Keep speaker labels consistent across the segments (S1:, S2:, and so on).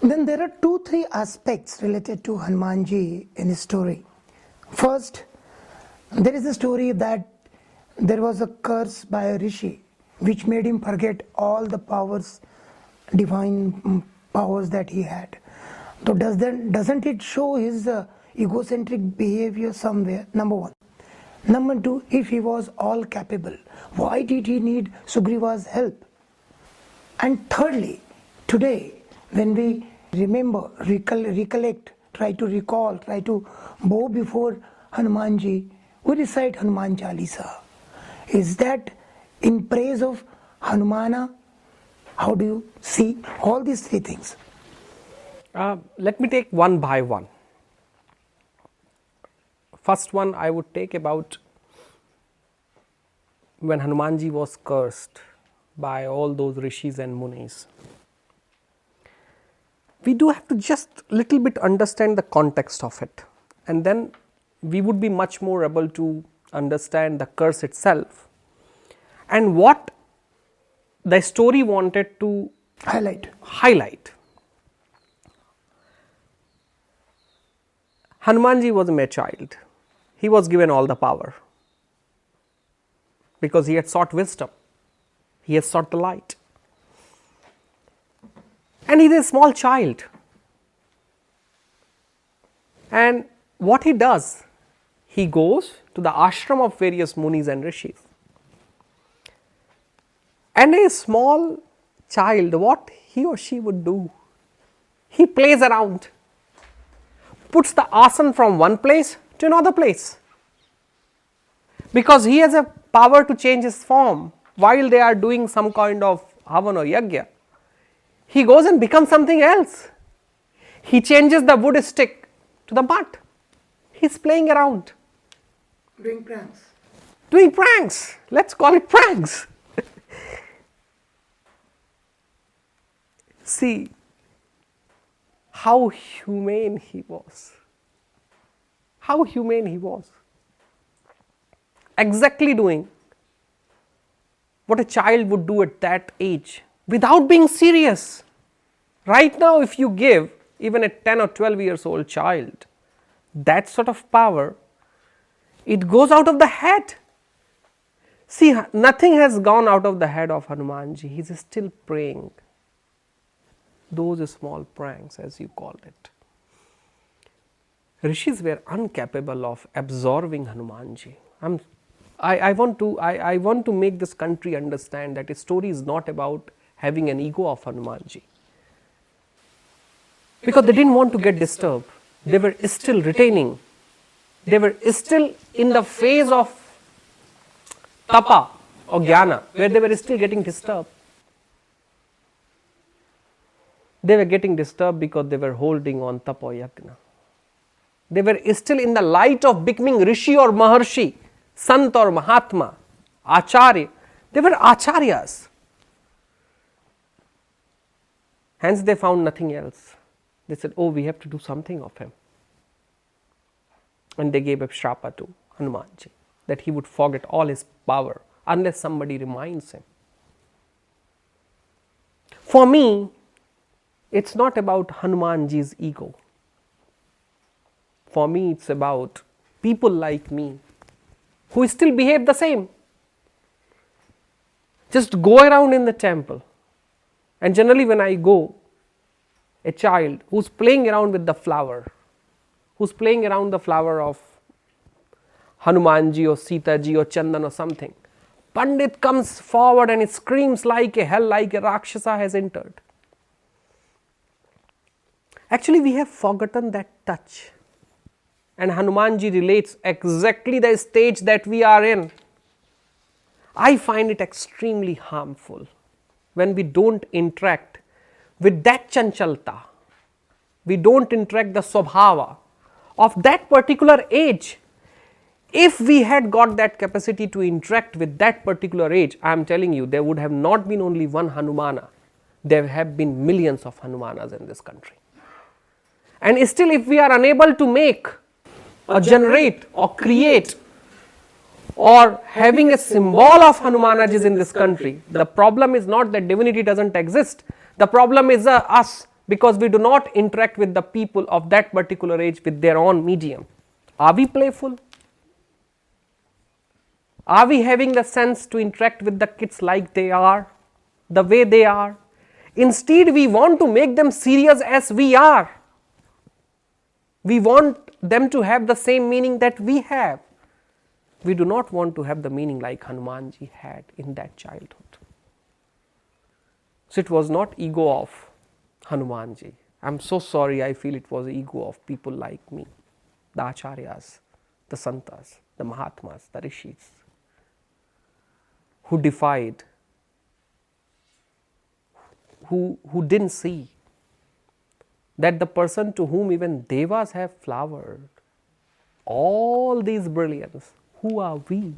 S1: Then there are 2-3 aspects related to Hanuman Ji in his story. First, there is a story that there was a curse by a rishi which made him forget all the powers, divine powers that he had. So doesn't it show his egocentric behavior somewhere? Number one. Number two, if he was all capable, why did he need Sugriva's help? And thirdly, today when we remember, recollect, try to recall, try to bow before Hanuman Ji, we recite Hanuman Chalisa. Is that in praise of Hanumana? How do you see all these 3 things?
S2: Let me take one by one. First one I would take about when Hanuman Ji was cursed by all those rishis and munis. We do have to just little bit understand the context of it, and then we would be much more able to understand the curse itself and what the story wanted to highlight. Hanuman Ji was a mere child. He was given all the power because he had sought wisdom. He has sought the light. And he is a small child. And what he does, he goes to the ashram of various munis and rishis. And a small child, what he or she would do, he plays around, puts the asana from one place to another place, because he has a power to change his form while they are doing some kind of havan or yajna. He goes and becomes something else. He changes the wood stick to the mud. He is playing around.
S1: Doing pranks.
S2: Doing pranks. Let's call it pranks. See how humane he was. How humane he was. Exactly doing what a child would do at that age without being serious. Right now, if you give even a 10 or 12 years old child that sort of power, it goes out of the head. See, nothing has gone out of the head of Hanuman Ji. He is still praying. Those small pranks, as you called it. Rishis were incapable of absorbing Hanuman Ji. I want to make this country understand that a story is not about having an ego of Hanuman Ji. Because they didn't want to get disturbed. They were still retaining. They were still in the phase of tapa or jnana, where they were still getting disturbed. They were getting disturbed because they were holding on tapa or yajna. They were still in the light of becoming rishi or maharshi, sant or mahatma, acharya. They were acharyas. Hence they found nothing else. They said, oh, we have to do something of him. And they gave a shrapa to Hanuman Ji, that he would forget all his power unless somebody reminds him. For me, it's not about Hanuman Ji's ego. For me, it's about people like me who still behave the same. Just go around in the temple, and generally when I go, a child who's playing around with the flower, who's playing around the flower of Hanuman Ji or Sita Ji or Chandan or something, Pandit comes forward and it screams like a hell, like a Rakshasa has entered. Actually, we have forgotten that touch. And Hanuman Ji relates exactly the stage that we are in. I find it extremely harmful when we don't interact with that chanchalta. We don't interact the swabhava of that particular age. If we had got that capacity to interact with that particular age, I am telling you, there would have not been only one Hanumana. There have been millions of Hanumanas in this country. And still, if we are unable to make or generate or create or having a symbol of Hanumanajis in this country, the problem is not that divinity doesn't exist. The problem is us because we do not interact with the people of that particular age with their own medium. Are we playful? Are we having the sense to interact with the kids like they are, the way they are? Instead, we want to make them serious as we are. We want them to have the same meaning that we have. We do not want to have the meaning like Hanuman Ji had in that childhood. So it was not ego of Hanuman Ji. I'm so sorry, I feel it was ego of people like me, the Acharyas, the Santas, the Mahatmas, the Rishis, who defied, who didn't see that the person to whom even devas have flowered, all these brilliance, who are we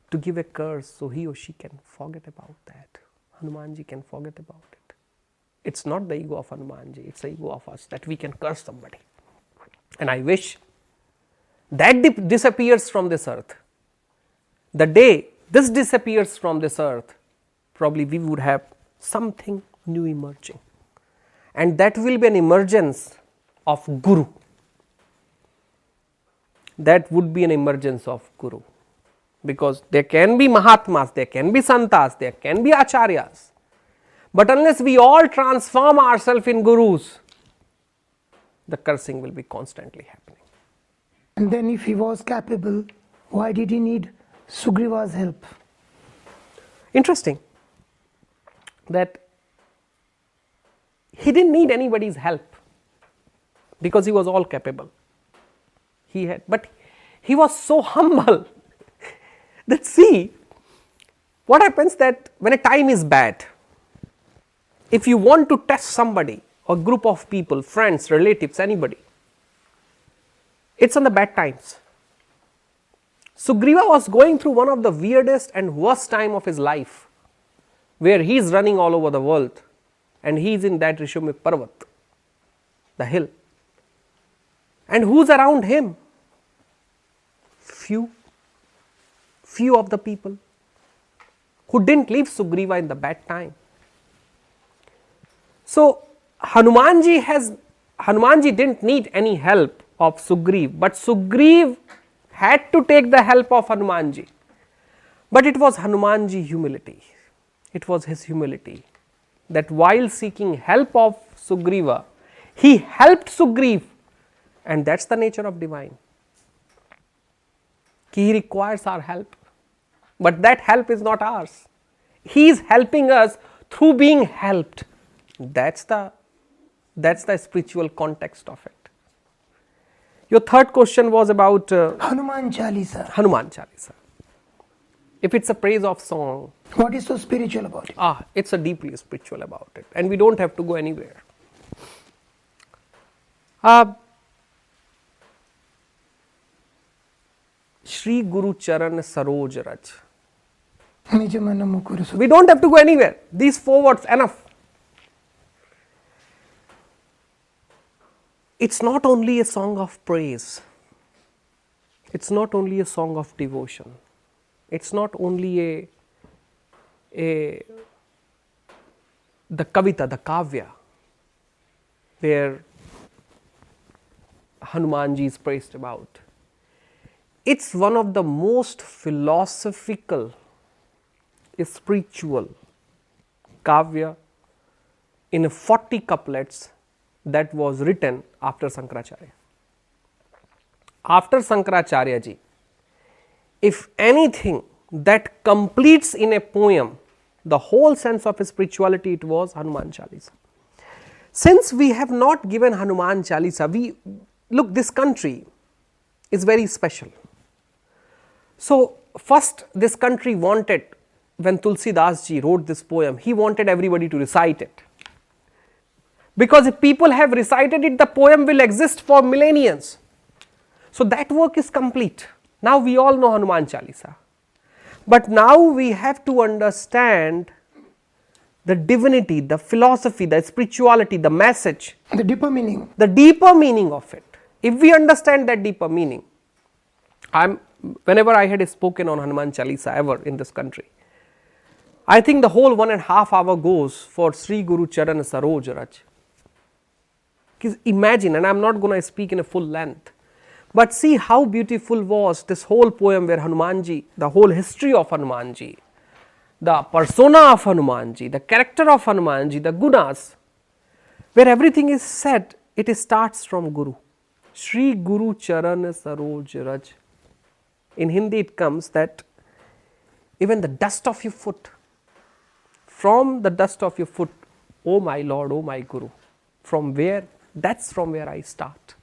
S2: to give a curse so he or she can forget about that? Hanuman Ji can forget about it. It's not the ego of Hanuman Ji, it's the ego of us that we can curse somebody. And I wish that disappears from this earth. The day this disappears from this earth, probably we would have something new emerging. And that will be an emergence of Guru. That would be an emergence of Guru. Because there can be Mahatmas, there can be Santas, there can be Acharyas. But unless we all transform ourselves in Gurus, the cursing will be constantly happening.
S1: And then if he was capable, why did he need Sugriva's help?
S2: Interesting that he didn't need anybody's help because he was all capable. But he was so humble that see, what happens that when a time is bad, if you want to test somebody, a group of people, friends, relatives, anybody, it's on the bad times. Sugriva was going through one of the weirdest and worst time of his life, where he is running all over the world and he is in that Rishumik Parvat, the hill. And who's around him? Few of the people who didn't leave Sugriva in the bad time. So Hanuman Ji didn't need any help of Sugriv, but Sugriv had to take the help of Hanuman Ji. But it was Hanuman Ji humility. It was his humility that while seeking help of Sugriva, he helped Sugriv, and that's the nature of divine. He requires our help, but that help is not ours. He is helping us through being helped. That's the spiritual context of it. Your third question was about
S1: Hanuman Chalisa.
S2: Hanuman Chalisa. If it's a praise of song,
S1: What is so spiritual about it?
S2: it's a deeply spiritual about it, and we don't have to go anywhere. Shri Guru Charan Saroj Raj.
S1: Nija mana mukuru su-
S2: We don't have to go anywhere. These 4 words, enough. It's not only a song of praise. It's not only a song of devotion. It's not only the kavita, the kavya, where Hanuman Ji is praised about. It's one of the most philosophical, spiritual kavya in 40 couplets that was written after Sankaracharya. After Sankaracharya ji, if anything that completes in a poem the whole sense of spirituality, it was Hanuman Chalisa. Since we have not given Hanuman Chalisa, look, this country is very special. So first this country wanted, when Tulsidas ji wrote this poem, he wanted everybody to recite it. Because if people have recited it, the poem will exist for millennia. So that work is complete. Now we all know Hanuman Chalisa. But now we have to understand the divinity, the philosophy, the spirituality, the message.
S1: The deeper meaning.
S2: The deeper meaning of it. If we understand that deeper meaning, whenever I had spoken on Hanuman Chalisa ever in this country, I think the whole 1.5 hour goes for Sri Guru Charan Saroj Raj. Because imagine, and I'm not going to speak in a full length, but see how beautiful was this whole poem where Hanumanji, the whole history of Hanumanji, the persona of Hanumanji, the character of Hanumanji, the gunas, where everything is said, it starts from Guru. Sri Guru Charan Saroj Raj. In Hindi it comes that even the dust of your foot, from the dust of your foot, oh my Lord, oh my Guru, from where, that's from where I start.